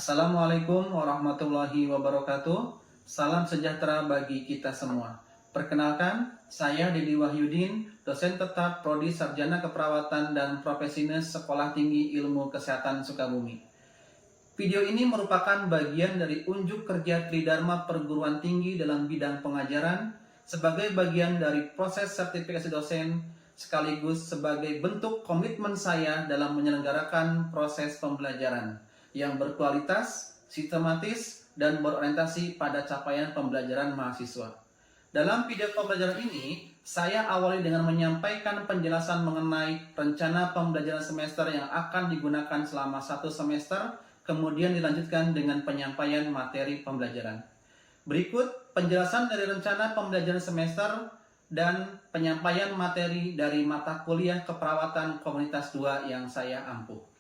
Assalamualaikum warahmatullahi wabarakatuh. Salam sejahtera bagi kita semua. Perkenalkan, saya Didi Wahyudin, dosen tetap Prodi Sarjana Keperawatan dan Profesinus Sekolah Tinggi Ilmu Kesehatan Sukabumi. Video ini merupakan bagian dari unjuk kerja Tridharma Perguruan Tinggi dalam bidang pengajaran sebagai bagian dari proses sertifikasi dosen sekaligus sebagai bentuk komitmen saya dalam menyelenggarakan proses pembelajaran yang berkualitas, sistematis, dan berorientasi pada capaian pembelajaran mahasiswa. Dalam video pembelajaran ini, saya awali dengan menyampaikan penjelasan mengenai rencana pembelajaran semester yang akan digunakan selama 1 semester, kemudian dilanjutkan dengan penyampaian materi pembelajaran. Berikut penjelasan dari rencana pembelajaran semester dan penyampaian materi dari mata kuliah keperawatan komunitas 2 yang saya ampuh.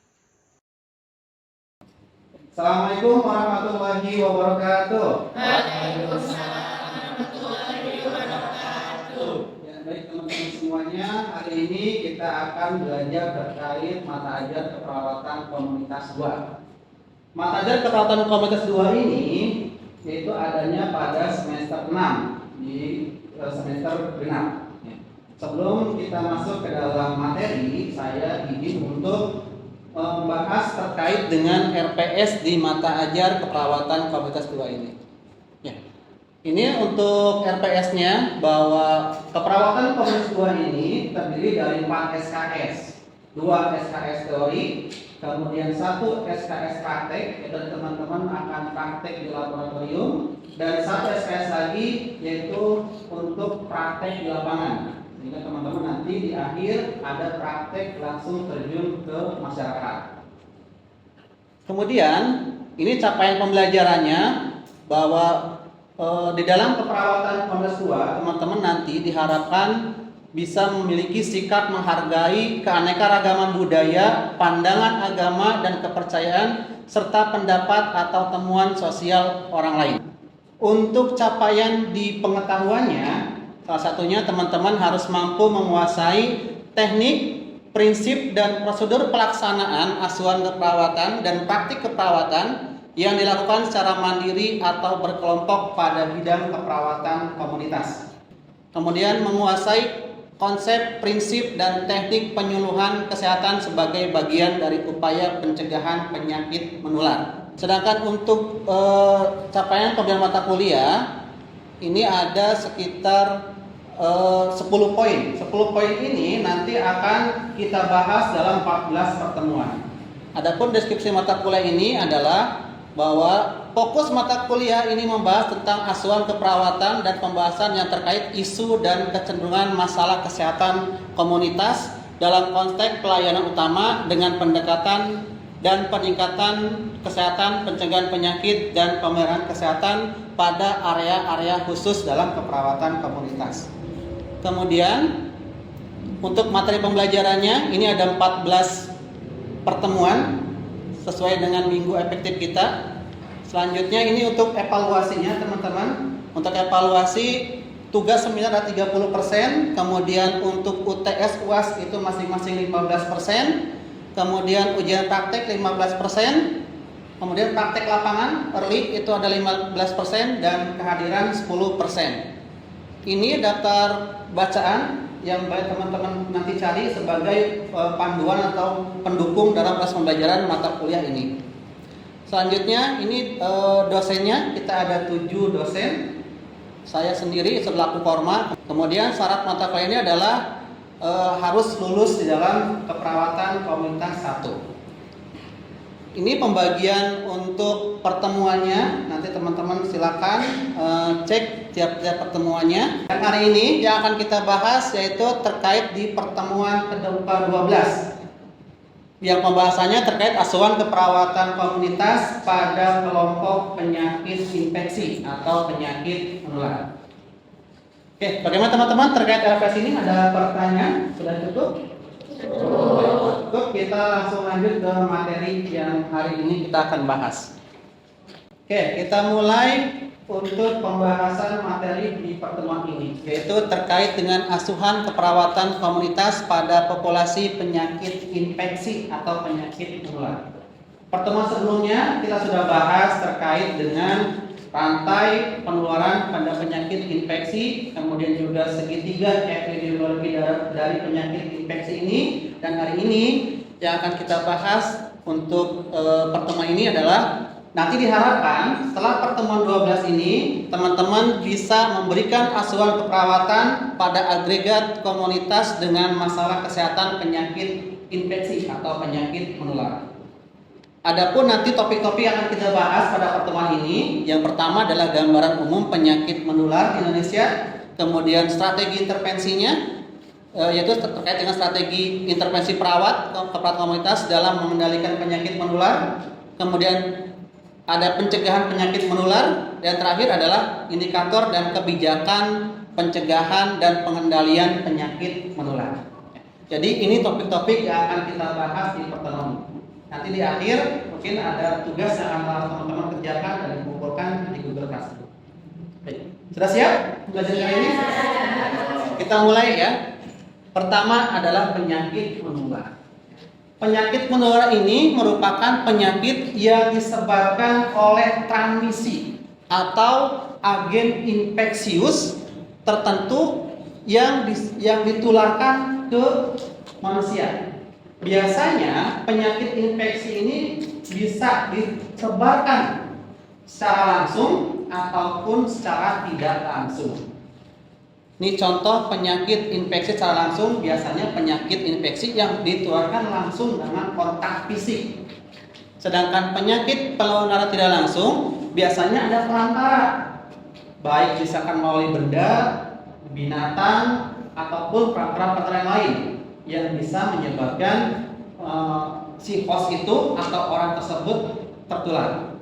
Assalamualaikum warahmatullahi wabarakatuh. Waalaikumsalam warahmatullahi wabarakatuh. Ya, baik teman-teman semuanya, hari ini kita akan belajar terkait mata ajar keperawatan komunitas 2. Mata ajar keperawatan komunitas 2 ini yaitu adanya pada semester 6 di semester genap. Sebelum kita masuk ke dalam materi, saya ingin untuk membahas terkait dengan RPS di mata ajar keperawatan komunitas 2 ini. Ya. Ini untuk RPS-nya bahwa keperawatan komunitas 2 ini terdiri dari 4 SKS. 2 SKS teori, kemudian 1 SKS praktek, yaitu teman-teman akan praktek di laboratorium, dan 1 SKS lagi yaitu untuk praktek di lapangan. Sehingga teman-teman nanti di akhir ada praktek langsung terjun ke masyarakat. Kemudian ini capaian pembelajarannya bahwa di dalam keperawatan komunitas 2 teman-teman nanti diharapkan bisa memiliki sikap menghargai keanekaragaman budaya, pandangan agama dan kepercayaan serta pendapat atau temuan sosial orang lain. Untuk capaian di pengetahuannya, salah satunya teman-teman harus mampu menguasai teknik, prinsip, dan prosedur pelaksanaan asuhan keperawatan dan praktik keperawatan yang dilakukan secara mandiri atau berkelompok pada bidang keperawatan komunitas. Kemudian menguasai konsep, prinsip, dan teknik penyuluhan kesehatan sebagai bagian dari upaya pencegahan penyakit menular. Sedangkan untuk capaian pembelajaran mata kuliah ini ada sekitar 10 poin. 10 poin ini nanti akan kita bahas dalam 14 pertemuan. Adapun deskripsi mata kuliah ini adalah bahwa fokus mata kuliah ini membahas tentang asuhan keperawatan dan pembahasan yang terkait isu dan kecenderungan masalah kesehatan komunitas dalam konteks pelayanan utama dengan pendekatan dan peningkatan kesehatan, pencegahan penyakit, dan pemeliharaan kesehatan pada area-area khusus dalam keperawatan komunitas. Kemudian untuk materi pembelajarannya ini ada 14 pertemuan sesuai dengan minggu efektif kita. Selanjutnya ini untuk evaluasinya teman-teman. Untuk evaluasi tugas seminar ada 30%, kemudian untuk UTS UAS itu masing-masing 15%, kemudian ujian praktek 15%, kemudian praktek lapangan early itu ada 15% dan kehadiran 10%. Ini daftar bacaan yang baik teman-teman nanti cari sebagai panduan atau pendukung dalam proses pembelajaran mata kuliah ini. Selanjutnya ini dosennya, kita ada 7 dosen. Saya sendiri selaku korma. Kemudian syarat mata kuliah ini adalah harus lulus di dalam keperawatan komunitas 1. Ini pembagian untuk pertemuannya. Nanti teman-teman silakan cek tiap-tiap pertemuannya. Dan hari ini yang akan kita bahas yaitu terkait di pertemuan ke-12. Yang pembahasannya terkait asuhan keperawatan komunitas pada kelompok penyakit infeksi atau penyakit menular. Oke, bagaimana teman-teman terkait RPS ini? Ada pertanyaan? Sudah cukup? Cukup, kita langsung lanjut ke materi yang hari ini kita akan bahas. Oke, kita mulai untuk pembahasan materi di pertemuan ini, yaitu terkait dengan asuhan keperawatan komunitas pada populasi penyakit infeksi atau penyakit menular. Pertemuan sebelumnya kita sudah bahas terkait dengan rantai penularan pada penyakit infeksi, kemudian juga segitiga epidemiologi dari penyakit infeksi ini. Dan hari ini yang akan kita bahas untuk pertemuan ini adalah nanti diharapkan setelah pertemuan 12 ini teman-teman bisa memberikan asuhan keperawatan pada agregat komunitas dengan masalah kesehatan penyakit infeksi atau penyakit menular. Adapun nanti topik-topik yang akan kita bahas pada pertemuan ini, yang pertama adalah gambaran umum penyakit menular di Indonesia, kemudian strategi intervensinya, yaitu terkait dengan strategi intervensi perawat komunitas dalam mengendalikan penyakit menular, kemudian ada pencegahan penyakit menular, dan terakhir adalah indikator dan kebijakan pencegahan dan pengendalian penyakit menular. Jadi ini topik-topik yang akan kita bahas di pertemuan ini. Nanti di akhir mungkin ada tugas yang akan teman-teman kerjakan dan dikumpulkan di Google Classroom. Baik. Sudah siap belajar kali ini? Kita mulai ya. Pertama adalah penyakit menular. Penyakit menular ini merupakan penyakit yang disebabkan oleh transmisi atau agen infeksius tertentu yang ditularkan ke manusia. Biasanya penyakit infeksi ini bisa disebarkan secara langsung ataupun secara tidak langsung. Ini contoh penyakit infeksi secara langsung, biasanya penyakit infeksi yang ditularkan langsung dengan kontak fisik. Sedangkan penyakit penularan tidak langsung biasanya ada perantara, baik misalkan melalui benda, binatang, ataupun perantara lain yang bisa menyebabkan si host itu atau orang tersebut tertular.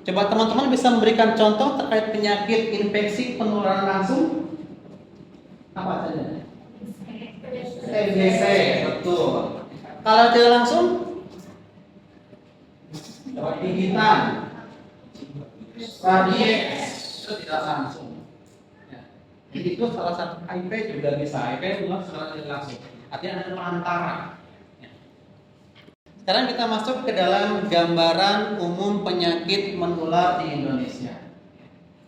Coba teman-teman bisa memberikan contoh terkait penyakit infeksi penularan langsung. Apa saja? TBC, betul. Kalau tidak langsung, gigitan, rabies, itu tidak langsung. Jadi itu salah satu HIV juga bisa. HIV bukan secara tidak langsung. Artinya ada perantara. Sekarang kita masuk ke dalam gambaran umum penyakit menular di Indonesia.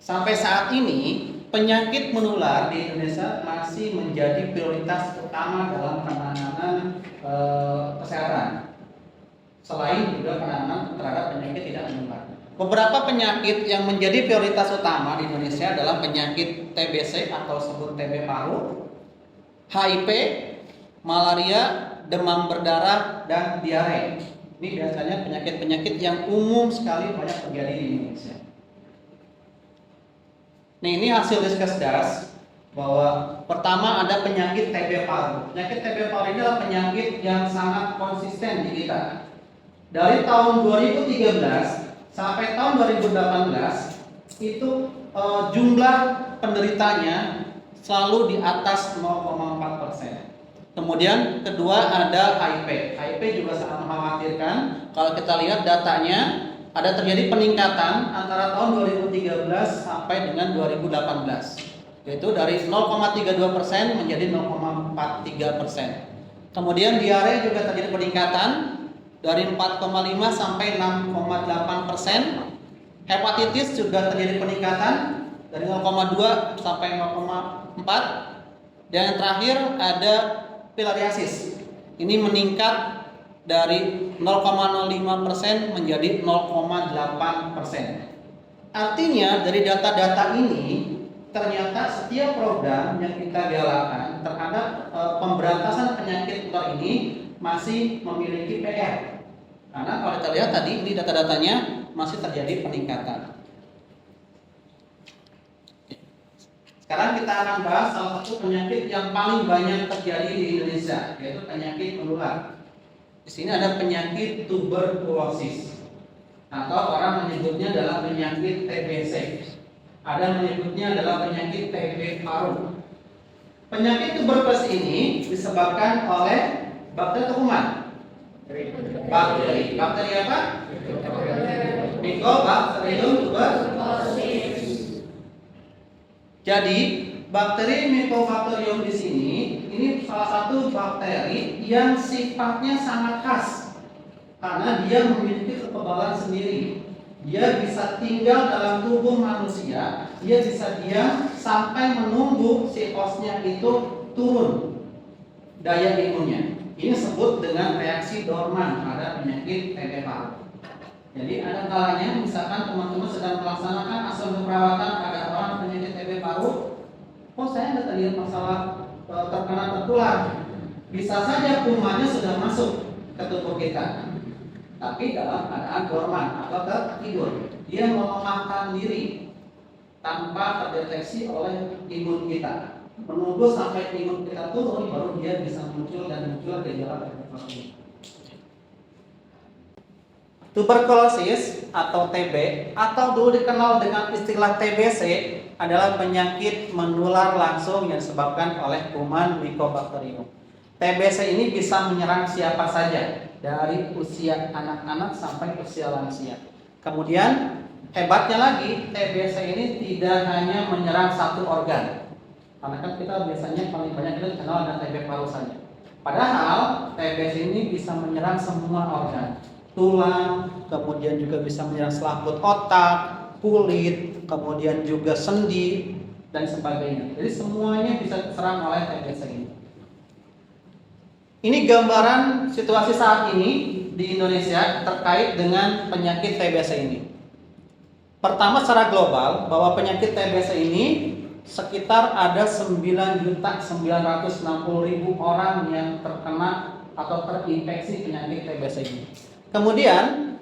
Sampai saat ini penyakit menular di Indonesia masih menjadi prioritas utama dalam penanganan kesehatan. Selain juga penanganan terhadap penyakit tidak menular. Beberapa penyakit yang menjadi prioritas utama di Indonesia adalah penyakit TBC atau sebut TB paru, HIV, malaria, demam berdarah, dan diare. Ini biasanya penyakit-penyakit yang umum sekali banyak terjadi di Indonesia. Nah, ini hasil Riskesdas bahwa pertama ada penyakit TB paru. Penyakit TB paru ini adalah penyakit yang sangat konsisten di kita. Dari tahun 2013 sampai tahun 2018 itu jumlah penderitanya selalu di atas 0,4%. Kemudian kedua ada HIV. HIV juga sangat mengkhawatirkan. Kalau kita lihat datanya ada terjadi peningkatan antara tahun 2013 sampai dengan 2018, yaitu dari 0,32% menjadi 0,43%. Kemudian diare juga terjadi peningkatan dari 4,5 sampai 6,8%. Hepatitis juga terjadi peningkatan dari 0,2 sampai 0,4. Dan yang terakhir ada filariasis. Ini meningkat dari 0,05% menjadi 0,8%. Artinya dari data-data ini ternyata setiap program yang kita galakan terhadap pemberantasan penyakit menular ini masih memiliki PR. Karena kalau kita lihat tadi ini data-datanya masih terjadi peningkatan. Sekarang kita akan bahas salah satu penyakit yang paling banyak terjadi di Indonesia, yaitu penyakit menular. Di sini ada penyakit tuberkulosis, atau orang menyebutnya adalah penyakit TBC. Ada menyebutnya adalah penyakit TB paru. Penyakit tuberkulosis ini disebabkan oleh bakteri atau kuman? Bakteri. Bakteri apa? Mycobacterium tuberculosis. Jadi bakteri Mycobacterium di sini ini salah satu bakteri yang sifatnya sangat khas. karena dia memiliki kekebalan sendiri. Dia bisa tinggal dalam tubuh manusia, dia bisa diam sampai menunggu si hostnya itu turun daya imunnya. Ini disebut dengan reaksi dorman pada penyakit TB paru. Jadi ada kalanya misalkan teman-teman sedang melaksanakan asal perawatan pada orang penyakit TB paru, oh saya tidak terlihat masalah terkena tertular. Bisa saja kumannya sudah masuk ke tubuh kita, tapi dalam keadaan dorman atau tertidur. Dia melemahkan diri tanpa terdeteksi oleh imun kita. Menunggu sampai imun kita turun, baru dia bisa muncul dan muncul gejala TB paru. Tuberkulosis atau TB atau dulu dikenal dengan istilah TBC adalah penyakit menular langsung yang disebabkan oleh kuman Mycobacterium. TBC ini bisa menyerang siapa saja dari usia anak-anak sampai usia lansia. Kemudian hebatnya lagi, TBC ini tidak hanya menyerang satu organ. Karena kan kita biasanya paling banyak kita kenal dengan TB paru saja. Padahal TBC ini bisa menyerang semua organ. Tulang, kemudian juga bisa menyerang selaput otak, kulit, kemudian juga sendi dan sebagainya. Jadi semuanya bisa diserang oleh TBC ini. Ini gambaran situasi saat ini di Indonesia terkait dengan penyakit TBC ini. Pertama, secara global bahwa penyakit TBC ini sekitar ada 9.960.000 orang yang terkena atau terinfeksi penyakit TBC ini. Kemudian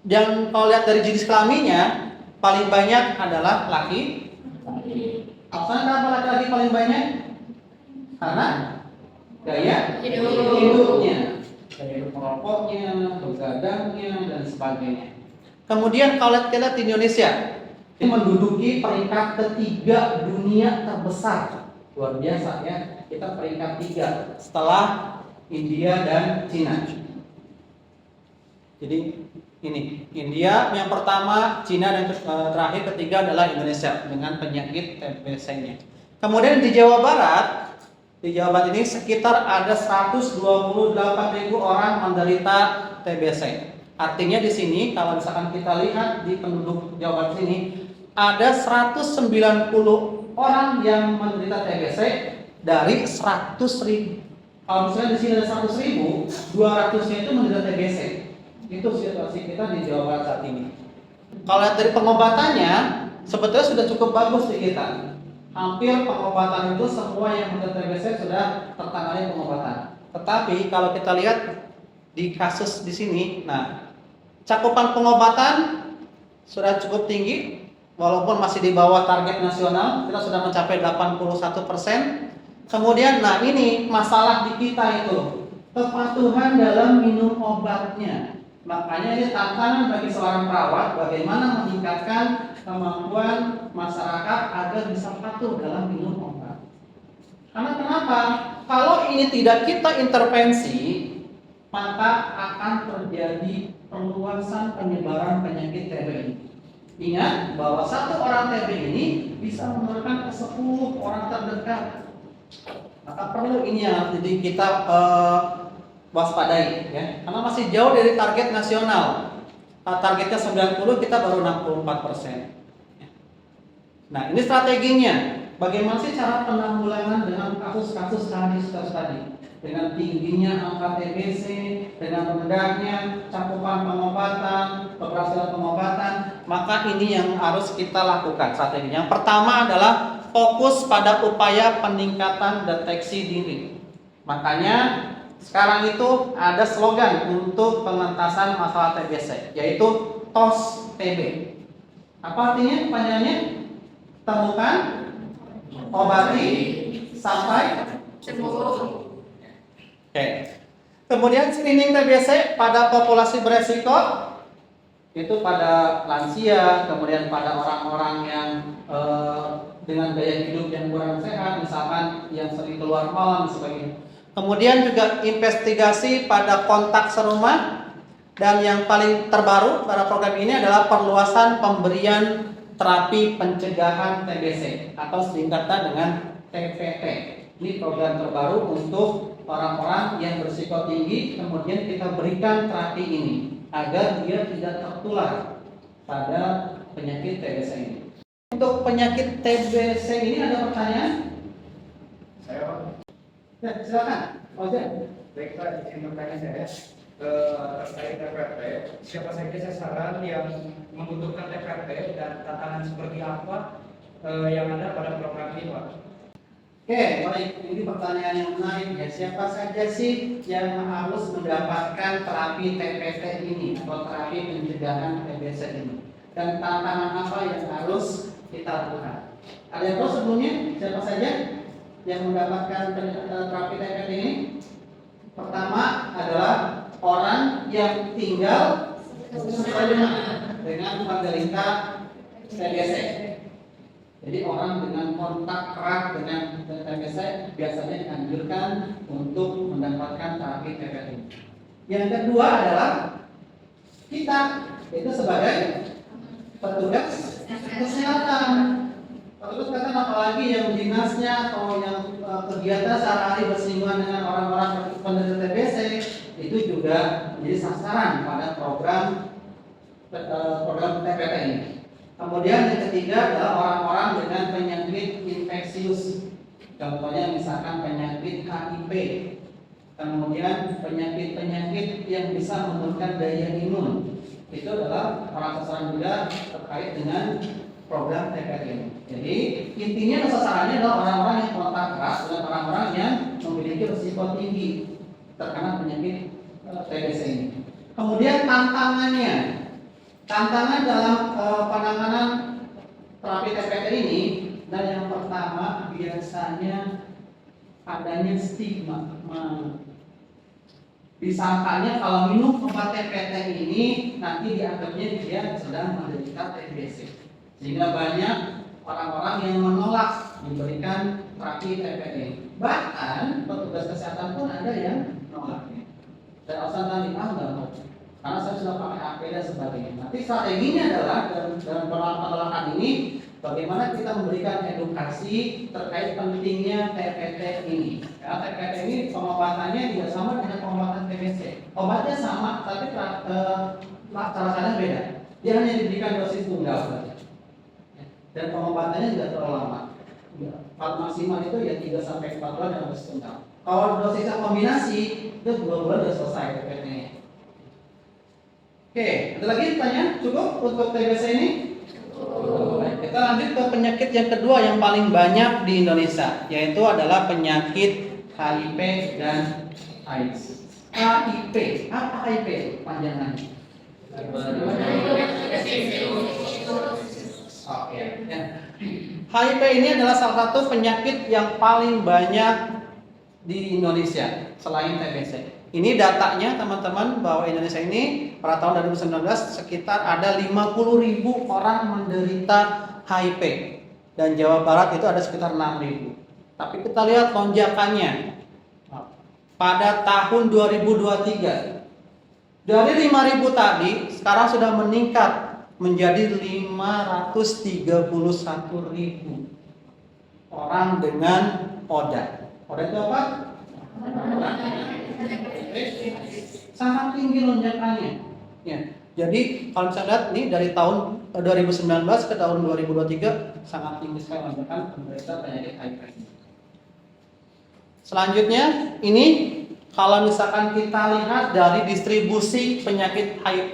yang kalau lihat dari jenis kelaminnya paling banyak adalah laki. Alasannya kenapa laki-laki paling banyak? Karena gaya hidupnya, gaya hidup merokoknya, begadangnya dan sebagainya. Kemudian kalau kita lihat di Indonesia, ini menduduki peringkat ketiga dunia terbesar. Luar biasa ya, kita peringkat 3 setelah India dan Cina. Jadi ini India yang pertama, Cina dan terakhir ketiga adalah Indonesia dengan penyakit TBC-nya. Kemudian di Jawa Barat ini sekitar ada 128.000 orang menderita TBC. Artinya di sini kalau misalkan kita lihat di penduduk Jawa Barat ini ada 190 orang yang menderita TBC dari 100.000. Kalau misalnya di sini ada 100.000, 200-nya itu menderita TBC. Itu situasi kita di Jawa Barat saat ini. Kalau lihat dari pengobatannya, sebetulnya sudah cukup bagus di kita. Hampir pengobatan itu semua yang menderita TBC sudah tertangani pengobatan. Tetapi kalau kita lihat di kasus di sini, nah cakupan pengobatan sudah cukup tinggi, walaupun masih di bawah target nasional, kita sudah mencapai 81%. Kemudian, nah ini masalah di kita itu kepatuhan dalam minum obatnya. Makanya ini tantangan bagi seorang perawat bagaimana meningkatkan kemampuan masyarakat agar bisa patuh dalam minum obat. Karena kenapa? Kalau ini tidak kita intervensi, maka akan terjadi perluasan penyebaran penyakit TB ini. Ingat bahwa satu orang TB ini bisa menularkan ke 10 orang terdekat. Maka perlu ini yang jadi kita waspadai ya, karena masih jauh dari target nasional. Targetnya 90, kita baru 64%. Nah, ini strateginya. Bagaimana sih cara penanggulangan dengan kasus-kasus tadi? Dengan tingginya angka TBC, dengan rendahnya cakupan pengobatan, keberhasilan pengobatan, maka ini yang harus kita lakukan strategi. Yang pertama adalah fokus pada upaya peningkatan deteksi dini. Makanya sekarang itu ada slogan untuk pengentasan masalah TBC, yaitu TOS TB. Apa artinya? Pertanyaannya, temukan, obati, sampai sembuh. Oke. Kemudian screening TBC pada populasi beresiko itu pada lansia, kemudian pada orang-orang yang dengan gaya hidup yang kurang sehat, misalkan yang sering keluar malam dan sebagainya. Kemudian juga investigasi pada kontak serumah, dan yang paling terbaru pada program ini adalah perluasan pemberian terapi pencegahan TBC atau singkatan dengan TPT. Ini program terbaru untuk orang-orang yang berisiko tinggi, kemudian kita berikan terapi ini agar dia tidak tertular pada penyakit TBC ini. Untuk penyakit TBC ini ada pertanyaan? Saya Pak. Ya, silakan. Oke. Baik Pak, izin bertanya saya terkait TPP. Siapa saja sasaran yang membutuhkan TPP dan tantangan seperti apa yang ada pada program ini Pak? Oke, baik. Ini pertanyaan yang menarik ya. Siapa saja sih yang harus mendapatkan terapi TPT ini atau terapi pencegahan TBC ini? Dan tantangan apa yang harus kita lakukan? Ada yang tahu sebelumnya siapa saja yang mendapatkan terapi TPT ini? Pertama adalah orang yang tinggal dengan penderita TBC. Jadi orang dengan kontak erat dengan TBC biasanya dianjurkan untuk mendapatkan terapi TPT. Yang kedua adalah kita itu sebagai petugas kesehatan. Petugas kesehatan apalagi yang dinasnya atau yang kegiatan sehari-hari bersinggungan dengan orang-orang penderita TBC itu juga menjadi sasaran pada program TPT ini. Kemudian yang ketiga adalah orang-orang dengan penyakit infeksius. Contohnya misalkan penyakit HIV. Kemudian penyakit-penyakit yang bisa menurunkan daya imun. Itu adalah orang sasaran juga terkait dengan program TPT ini. Jadi intinya sasarannya adalah orang-orang yang kontak erat dengan orang-orang yang memiliki risiko tinggi terkena penyakit TBC ini. Kemudian tantangan dalam penanganan terapi TPT ini, dan yang pertama biasanya adanya stigma. Disangkanya kalau minum obat TPT ini nanti dianggapnya dia sedang menderita TBC, sehingga banyak orang-orang yang menolak diberikan terapi TPT ini. Bahkan petugas kesehatan pun ada yang menolaknya. Dan alasan tadi enggak mau, karena saya sudah pakai APD dan sebagainya. Nanti strateginya adalah dalam penolakan ini bagaimana kita memberikan edukasi terkait pentingnya TPT ini. Ya, TPT ini pengobatannya juga sama dengan pengobatan TBC. Obatnya sama, tapi cara-caranya beda. Dia hanya diberikan dosis tunggal saja. Dan pengobatannya juga terlalu lama. Maksimal itu ya 3 sampai 4 bulan dalam dosis tunggal. Kalau dosisnya kombinasi itu 2 bulan sudah selesai TPT-nya. Oke, ada lagi pertanyaan? Cukup untuk TBC ini? Baik, kita lanjut ke penyakit yang kedua yang paling banyak di Indonesia, yaitu adalah penyakit HIV dan AIDS. HIV, apa HIV? Panjangannya? Oke. Ya. HIV ini adalah salah satu penyakit yang paling banyak di Indonesia selain TBC. Ini datanya teman-teman bahwa Indonesia ini pada tahun 2019 sekitar ada 50.000 orang menderita HIV dan Jawa Barat itu ada sekitar 6.000. Tapi kita lihat lonjakannya pada tahun 2023 dari 5.000 tadi sekarang sudah meningkat menjadi 531.000 orang dengan ODA. ODA itu apa? Sangat tinggi lonjakannya. Ya. Jadi kalau bisa lihat nih dari tahun 2019 ke tahun 2023 sangat tinggi sekali lonjakan penderita penyakit HIV. Selanjutnya ini kalau misalkan kita lihat dari distribusi penyakit HIV,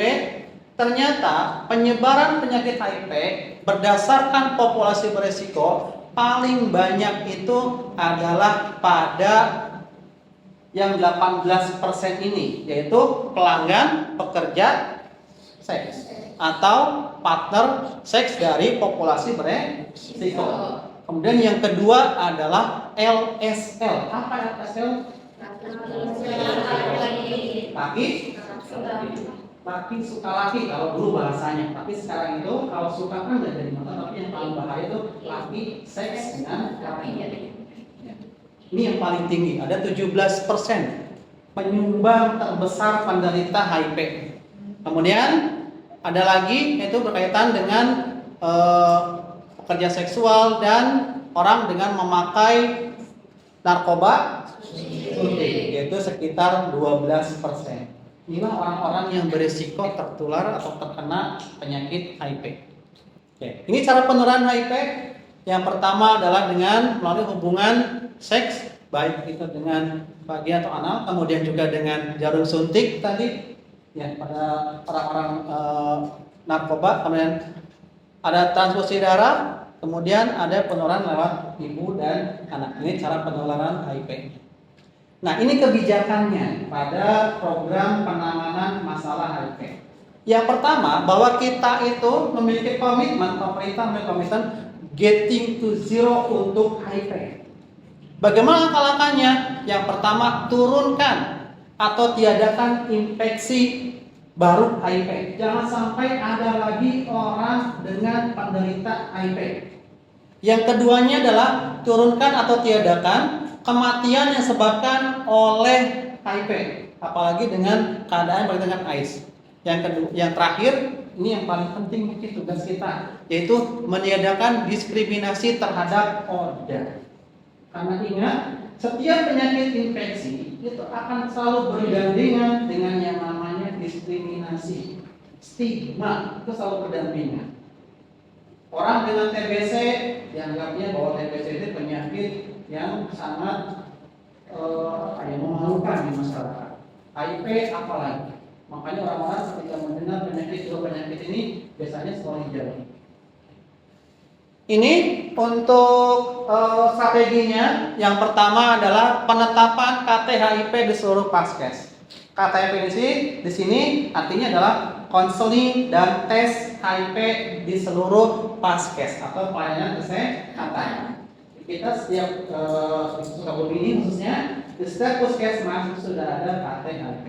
ternyata penyebaran penyakit HIV berdasarkan populasi beresiko paling banyak itu adalah pada yang 18% ini, yaitu pelanggan pekerja seks atau partner seks dari populasi beresiko. Kemudian yang kedua adalah LSL. Apa LSL? Laki suka laki kalau dulu bahasanya, tapi sekarang itu kalau suka kan nggak jadi masalah, tapi yang paling bahaya itu laki seks dengan laki. Ini yang paling tinggi, ada 17% penyumbang terbesar penderita HIV. Kemudian ada lagi yaitu berkaitan dengan pekerja seksual dan orang dengan memakai narkoba suntik, yaitu sekitar 12%. Inilah orang-orang yang berisiko tertular atau terkena penyakit HIV. Oke, ini cara penularan HIV. Yang pertama adalah dengan melalui hubungan seks, baik itu dengan vagina atau anal, kemudian juga dengan jarum suntik tadi, ya pada orang-orang narkoba, kemudian ada transfusi darah, kemudian ada penularan lewat ibu dan anak. Ini cara penularan HIV. Nah, ini kebijakannya pada program penanganan masalah HIV. Yang pertama, bahwa kita itu memiliki komitmen, pemerintah memiliki komitmen getting to zero untuk HIV. Bagaimana langkah-langkahnya? Yang pertama, turunkan atau tiadakan infeksi baru HIV. Jangan sampai ada lagi orang dengan penderita HIV. Yang keduanya adalah turunkan atau tiadakan kematian yang disebabkan oleh HIV, apalagi dengan keadaan berkaitan dengan AIDS. Yang terakhir, ini yang paling penting mungkin tugas kita, yaitu meniadakan diskriminasi terhadap ODA. Karena ingat, setiap penyakit infeksi itu akan selalu berdampingan dengan yang namanya diskriminasi, stigma itu selalu berdampingan. Orang dengan TBC dianggapnya bahwa TBC itu penyakit yang sangat memalukan di masyarakat. HIV apalagi. Makanya orang-orang ketika mendengar dua penyakit ini biasanya selalu jauh. Ini untuk strateginya. Yang pertama adalah penetapan KT-HIV di seluruh Paskes. KT-HIV di sini artinya adalah konseling dan tes HIV di seluruh Paskes atau pelayanan kesehatan. Kita setiap Sukabumi ini khususnya di setiap puskesmas sudah ada KT-HIV.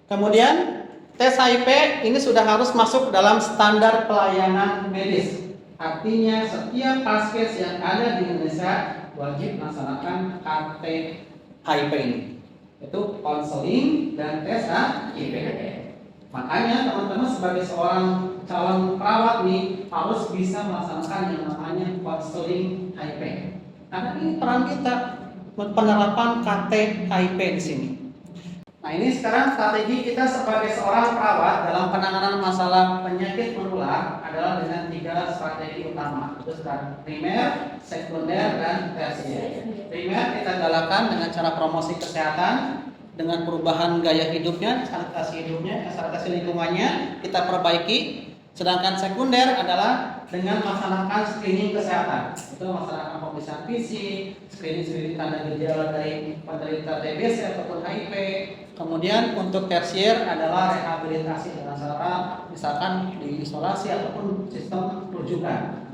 Kemudian tes HIV ini sudah harus masuk dalam standar pelayanan medis. Artinya setiap paskes yang ada di Indonesia wajib melaksanakan KT-HIV ini. Itu konseling dan tes HIV. Makanya teman-teman sebagai seorang calon perawat nih harus bisa melaksanakan yang namanya konseling HIV. Karena ini peran kita penerapan KT-HIV di sini. Nah, ini sekarang strategi kita sebagai seorang perawat dalam penanganan masalah penyakit menular adalah dengan 3 strategi utama. Itu primer, sekunder, dan tersier. Primer kita galakan dengan cara promosi kesehatan, dengan perubahan gaya hidupnya, sanitasi hidupnya, sanitasi lingkungannya kita perbaiki. Sedangkan sekunder adalah dengan melaksanakan screening kesehatan. Itu melaksanakan pemeriksaan fisik, screening tanda gejala dari penderita TBC ataupun HIV. Kemudian untuk tersier adalah rehabilitasi dengan cara misalkan diisolasi ataupun sistem rujukan.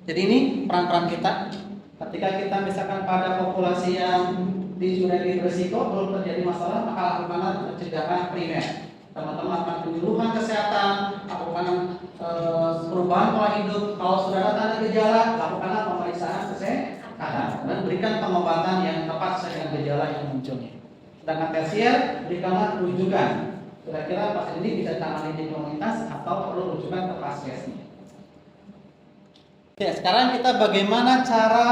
Jadi ini peran-peran kita. Ketika kita misalkan pada populasi yang sudah berisiko belum terjadi masalah, maka lakukanlah pencegahan primer. Teman-teman akan penyuluhan kesehatan, lakukan perubahan pola hidup. Kalau sudah ada tanda gejala, lakukanlah pemeriksaan kesehatan dan berikan pengobatan yang tepat sesuai dengan gejala yang munculnya. Sedangkan tersier, berikanlah rujukan. Kira-kira pasien ini bisa ditangani di komunitas atau perlu rujukan ke paskesnya. Ya, sekarang kita bagaimana cara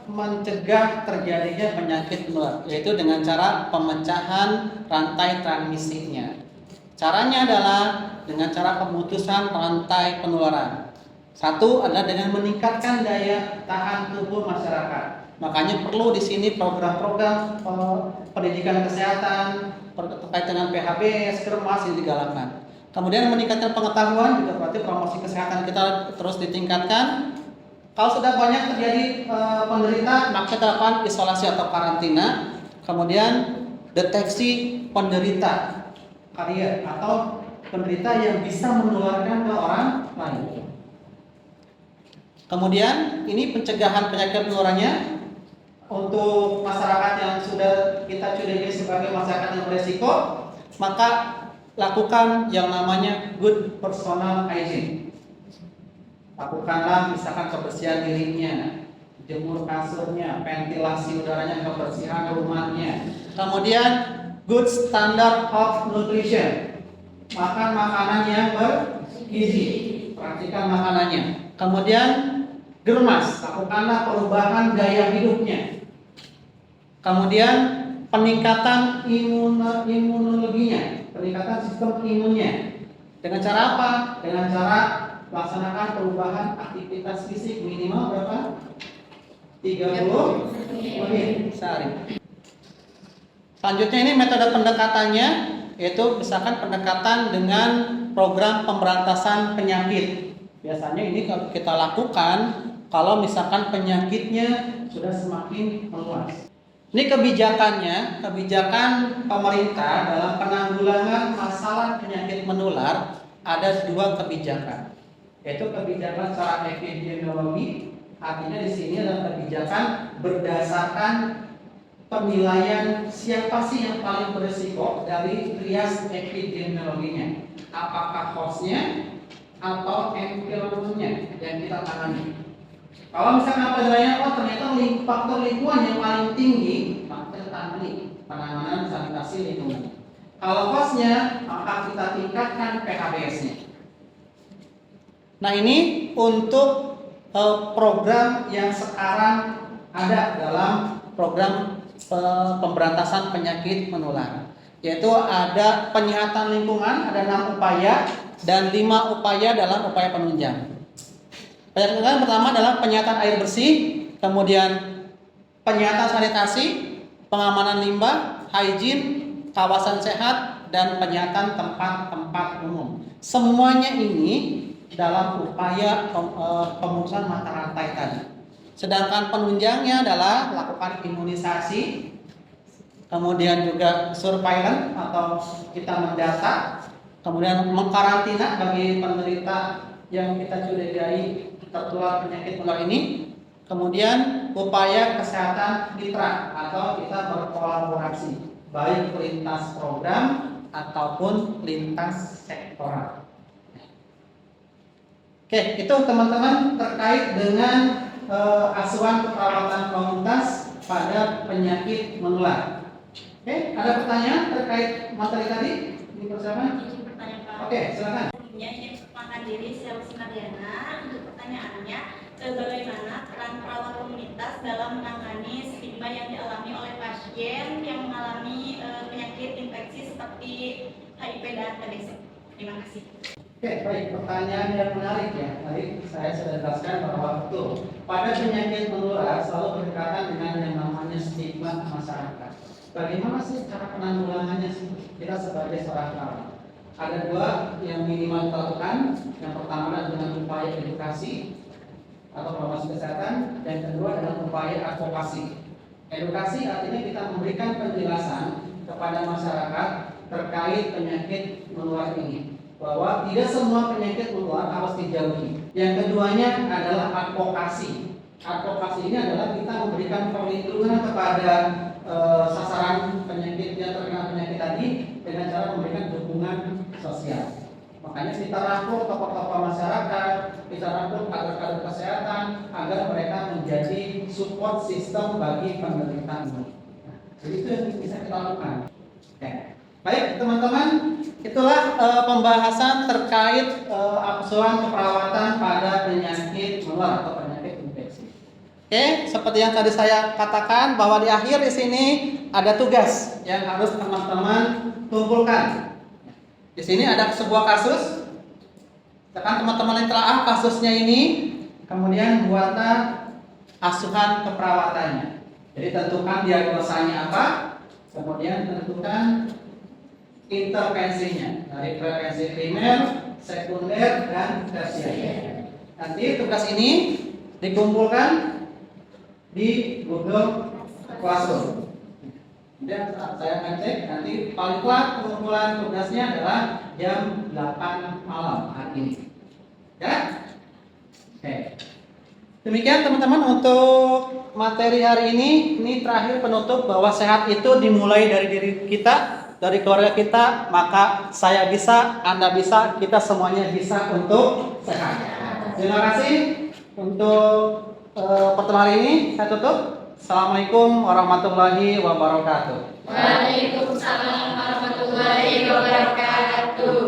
mencegah terjadinya penyakit menular, yaitu dengan cara pemecahan rantai transmisinya. Caranya adalah dengan cara pemutusan rantai penularan. Satu adalah dengan meningkatkan daya tahan tubuh masyarakat. Makanya perlu di sini program-program pendidikan kesehatan terkait dengan PHBS, Kermas yang digalakkan. Kemudian meningkatkan pengetahuan juga berarti promosi kesehatan kita terus ditingkatkan. Kalau sudah banyak terjadi penderita, maka kita lakukan isolasi atau karantina. Kemudian deteksi penderita karier atau penderita yang bisa menularkan ke orang lain. Kemudian ini pencegahan penyakit penularannya untuk masyarakat yang sudah kita curigai sebagai masyarakat yang beresiko, maka lakukan yang namanya good personal hygiene. Lakukanlah misalkan kebersihan dirinya, jemur kasurnya, ventilasi udaranya, kebersihan rumahnya. Kemudian good standard of nutrition, makan makanan yang bergizi, perhatikan makanannya. Kemudian germas, lakukanlah perubahan gaya hidupnya. Kemudian peningkatan imunologinya, peningkatan sistem imunnya. Dengan cara apa? Dengan cara melaksanakan perubahan aktivitas fisik minimal berapa? 30 menit sehari. Selanjutnya ini metode pendekatannya, yaitu misalkan pendekatan dengan program pemberantasan penyakit. Biasanya ini kalau kita lakukan kalau misalkan penyakitnya sudah semakin meluas. Ini kebijakannya, kebijakan pemerintah dalam penanggulangan masalah penyakit menular ada 2 kebijakan, yaitu kebijakan secara epidemiologi. Artinya di sini adalah kebijakan berdasarkan penilaian siapa sih yang paling berisiko dari trias epidemiologinya, apakah hostnya atau environmentnya yang kita tangani. Kalau misalkan penilaian ternyata faktor lingkungan yang paling tinggi, maka kita tangani penanganan sanitasi lingkungan. Kalau hostnya, maka kita tingkatkan PHBS-nya. Nah ini untuk program yang sekarang ada dalam program pemberantasan penyakit menular, yaitu ada penyihatan lingkungan, ada 6 upaya dan 5 upaya dalam upaya penunjang. Penyihatan pertama adalah penyihatan air bersih, kemudian penyihatan sanitasi, pengamanan limbah, hygiene, kawasan sehat, dan penyihatan tempat-tempat umum. Semuanya ini dalam upaya pemutusan mata rantai tadi. Sedangkan penunjangnya adalah lakukan imunisasi, kemudian juga surveillance atau kita mendata, kemudian mengkarantina bagi penderita yang kita curigai tertular penyakit menular ini, kemudian upaya kesehatan mitra atau kita berkolaborasi baik lintas program ataupun lintas sektoral. Oke, itu teman-teman terkait dengan asuhan keperawatan komunitas pada penyakit menular. Oke, ada pertanyaan terkait materi tadi? Ini bersama? Oke, silakan. Ini perkenalkan diri, saya Mariana. Untuk pertanyaannya, bagaimana peran perawat komunitas dalam menangani stigma yang dialami oleh pasien yang mengalami penyakit infeksi seperti HIV dan TBC? Terima kasih. Oke, baik, pertanyaan yang menarik ya. Tadi saya sudah jelaskan bahwa betul pada penyakit menular selalu berdekatan dengan yang namanya stigma masyarakat. Bagaimana sih cara penanggulangannya sih kita sebagai seorang perawat? Ada 2 yang minimal kita lakukan. Yang pertama adalah dengan upaya edukasi atau promosi kesehatan, dan kedua adalah upaya advokasi. Edukasi artinya kita memberikan penjelasan kepada masyarakat terkait penyakit menular ini, bahwa tidak semua penyakit menular harus dijauhi. Yang keduanya adalah advokasi. Advokasi ini adalah kita memberikan perlindungan kepada sasaran penyakit yang terkena penyakit tadi dengan cara memberikan dukungan sosial. Makanya kita rangkul tokoh-tokoh masyarakat, kita rangkul kader-kader kesehatan agar mereka menjadi support system bagi penderita ini. Jadi itu yang bisa kita lakukan. Oke. Baik teman-teman, itulah pembahasan terkait asuhan keperawatan pada penyakit menular atau penyakit infeksi. Oke, seperti yang tadi saya katakan bahwa di akhir di sini ada tugas yang harus teman-teman kumpulkan. Di sini ada sebuah kasus. Tekan teman-teman yang telah kasusnya ini, kemudian buatlah asuhan keperawatannya. Jadi tentukan diagnosanya apa, kemudian tentukan intervensinya dari prevensi primer, sekunder, dan tersier. Nanti tugas ini dikumpulkan di Google Classroom. Kemudian saya akan cek nanti paling kuat pengumpulan tugasnya adalah jam 8 malam hari ini. Ya? Oke. Demikian teman-teman untuk materi hari ini. Ini terakhir penutup bahwa sehat itu dimulai dari diri kita, dari keluarga kita, maka saya bisa, Anda bisa, kita semuanya bisa untuk sehat. Terima kasih untuk pertemuan hari ini. Saya tutup. Assalamualaikum warahmatullahi wabarakatuh. Waalaikumsalam warahmatullahi wabarakatuh.